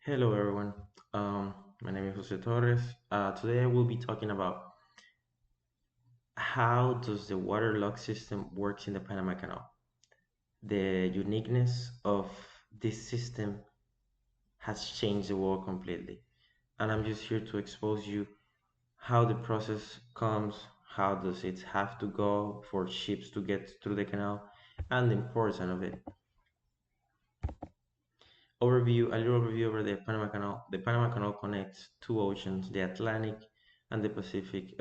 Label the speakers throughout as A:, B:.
A: Hello everyone. My name is Jose Torres. Today I will be talking about how does the water lock system works in the Panama Canal. The uniqueness of this system has changed the world completely. And I'm just here to expose you how the process comes, how does it have to go for ships to get through the canal, and the importance of it. A little overview over the Panama Canal. The Panama Canal connects two oceans, the Atlantic and the Pacific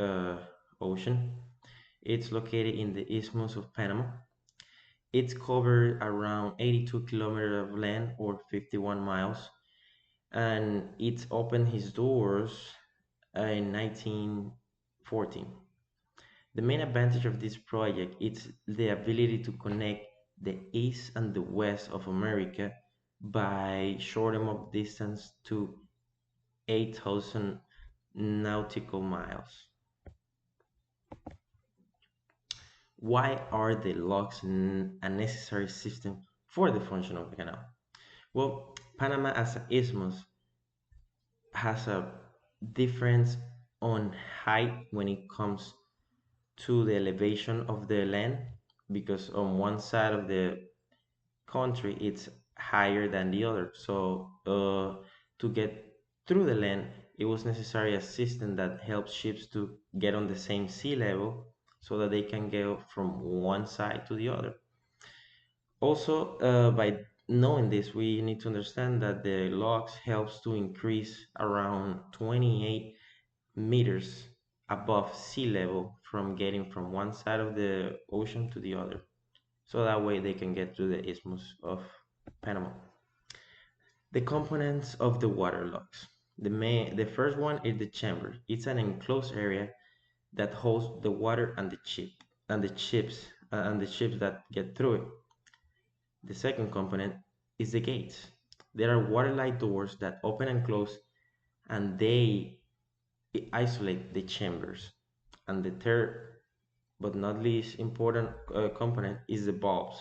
A: Ocean. It's located in the Isthmus of Panama. It's covered around 82 kilometers of land or 51 miles, and it opened its doors in 1914. The main advantage of this project is the ability to connect the east and the west of America by shortening of distance to 8,000 nautical miles. Why are the locks a necessary system for the function of the canal? Well, Panama as an isthmus has a difference on height when it comes to the elevation of the land because on one side of the country it's higher than the other. So to get through the land, it was necessary a system that helps ships to get on the same sea level so that they can go from one side to the other. Also, by knowing this, we need to understand that the logs helps to increase around 28 meters above sea level from getting from one side of the ocean to the other. So that way they can get to the isthmus of Panama. The components of the water logs. The first one is the chamber. It's an enclosed area that holds the water and the ships that get through it. The second component is the gates. There are watertight doors that open and close, and they isolate the chambers. And the third, but not least important component is the bulbs.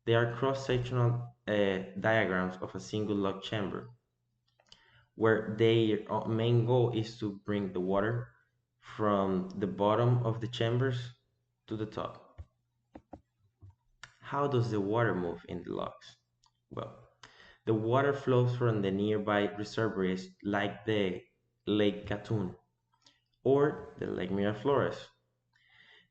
A: They are cross-sectional diagrams of a single lock chamber, where their main goal is to bring the water from the bottom of the chambers to the top. How does the water move in the locks? Well, the water flows from the nearby reservoirs like the Lake Gatun or the Lake Miraflores.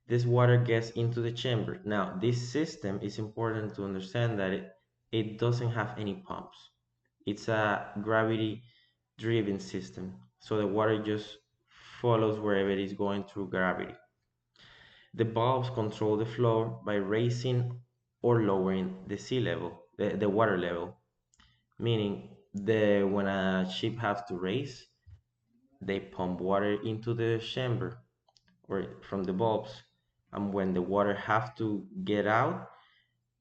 A: This water gets into the chamber. Now, this system is important to understand that it doesn't have any pumps. It's a gravity driven system. So the water just follows wherever it is going through gravity. The valves control the flow by raising or lowering the sea level, the water level, meaning when a ship has to raise, they pump water into the chamber or from the bulbs, and when the water have to get out,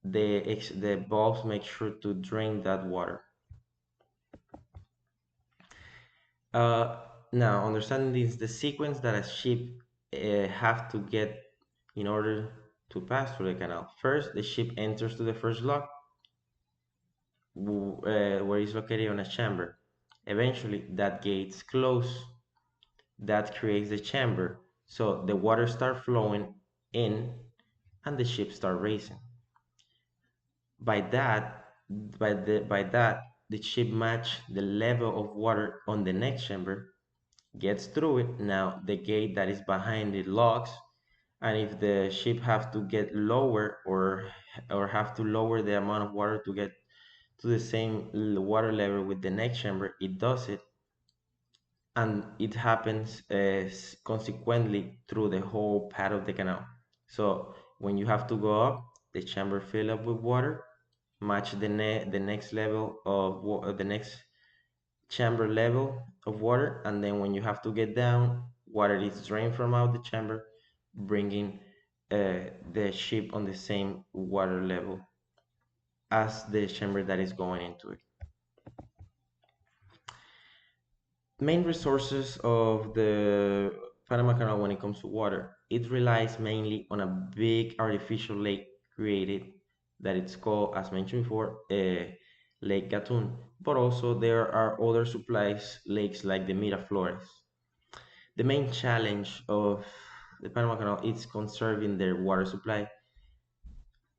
A: the bulbs make sure to drain that water. Uh, Now, understanding this, the sequence that a ship have to get in order to pass through the canal. First, the ship enters to the first lock, where it's located on a chamber. Eventually, that gates close. That creates the chamber. So the water start flowing in, and the ship start racing. By that, the ship match the level of water on the next chamber, gets through it. Now the gate that is behind it locks, and if the ship have to get lower or have to lower the amount of water to get to the same water level with the next chamber, it does it, and it happens consequently through the whole path of the canal. So when you have to go up, the chamber fill up with water, match the next level of the next chamber level of water, and then when you have to get down, water is drained from out the chamber, bringing the ship on the same water level as the chamber that is going into it. Main resources of the Panama Canal when it comes to water, it relies mainly on a big artificial lake created that it's called, as mentioned before, Lake Gatun, but also there are other supplies lakes like the Miraflores. The main challenge of the Panama Canal is conserving their water supply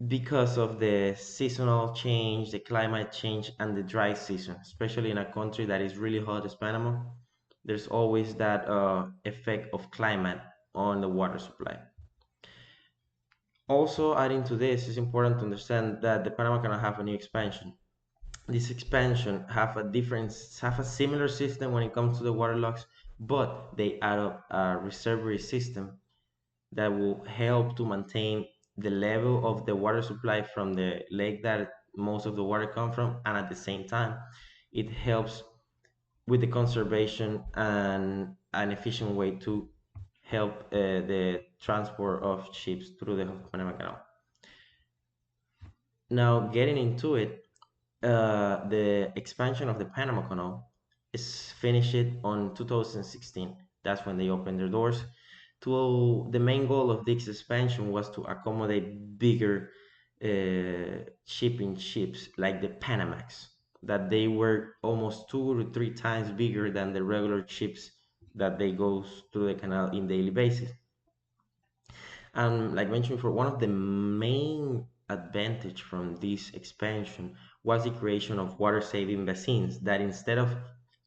A: because of the seasonal change, the climate change, and the dry season, especially in a country that is really hot as Panama. There's always that effect of climate on the water supply. Also, adding to this, it's important to understand that the Panama Canal have a new expansion. This expansion have a similar system when it comes to the water logs, but they add up a reservoir system that will help to maintain the level of the water supply from the lake that most of the water come from, and at the same time it helps with the conservation and an efficient way to help the transport of ships through the Panama Canal. Now, getting into it, the expansion of the Panama Canal is finished on 2016. That's when they opened their doors. The main goal of this expansion was to accommodate bigger shipping ships like the Panamax, that they were almost 2 to 3 times bigger than the regular ships that they go through the canal in daily basis. And like mentioned before, one of the main advantage from this expansion was the creation of water saving basins that instead of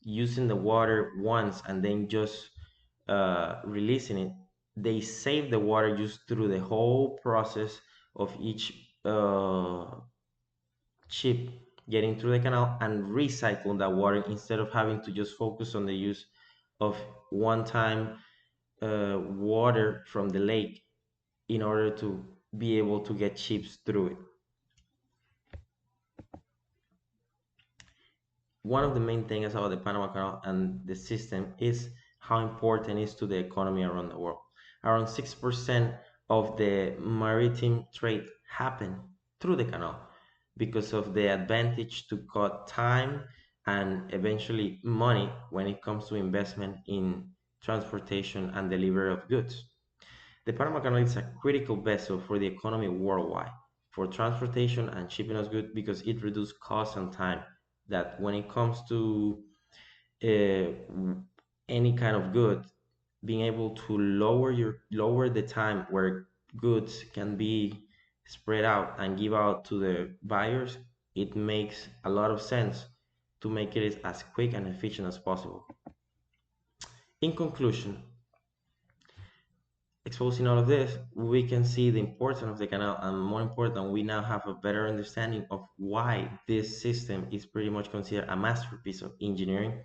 A: using the water once and then just releasing it, they save the water just through the whole process of each ship getting through the canal and recycle that water instead of having to just focus on the use of one time water from the lake in order to be able to get ships through it. One of the main things about the Panama Canal and the system is how important it is to the economy around the world. Around 6% of the maritime trade happen through the canal because of the advantage to cut time and eventually money when it comes to investment in transportation and delivery of goods. The Panama Canal is a critical vessel for the economy worldwide, for transportation and shipping of goods because it reduces cost and time. That when it comes to uh, any kind of good, being able to lower the time where goods can be spread out and give out to the buyers, it makes a lot of sense to make it as quick and efficient as possible. In conclusion, exposing all of this, we can see the importance of the canal, and more important, we now have a better understanding of why this system is pretty much considered a masterpiece of engineering,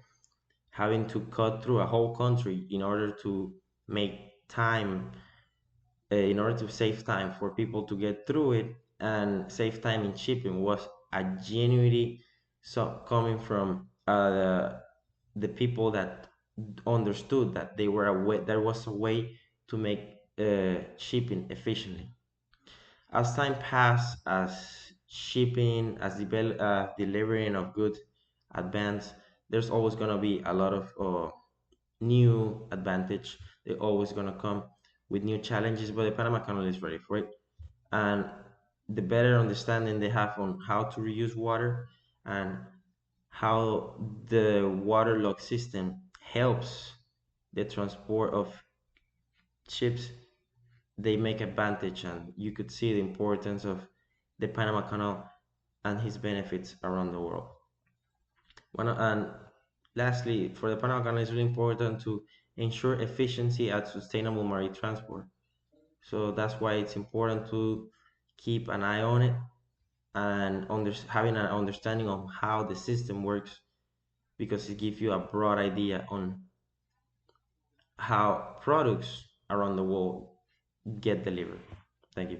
A: having to cut through a whole country in order to make time, in order to save time for people to get through it and save time in shipping was a genuinely so coming from the people that understood that they were a way, there was a way to make shipping efficiently. As time passed, as shipping, as delivering of goods advance, there's always gonna be a lot of new advantage. They're always gonna come with new challenges, but the Panama Canal is ready for it. And the better understanding they have on how to reuse water and how the water log system helps the transport of ships, they make advantage, and you could see the importance of the Panama Canal and his benefits around the world. And lastly, for the Panama Canal, it's really important to ensure efficiency and sustainable marine transport. So that's why it's important to keep an eye on it and having an understanding of how the system works because it gives you a broad idea on how products around the world get delivered. Thank you.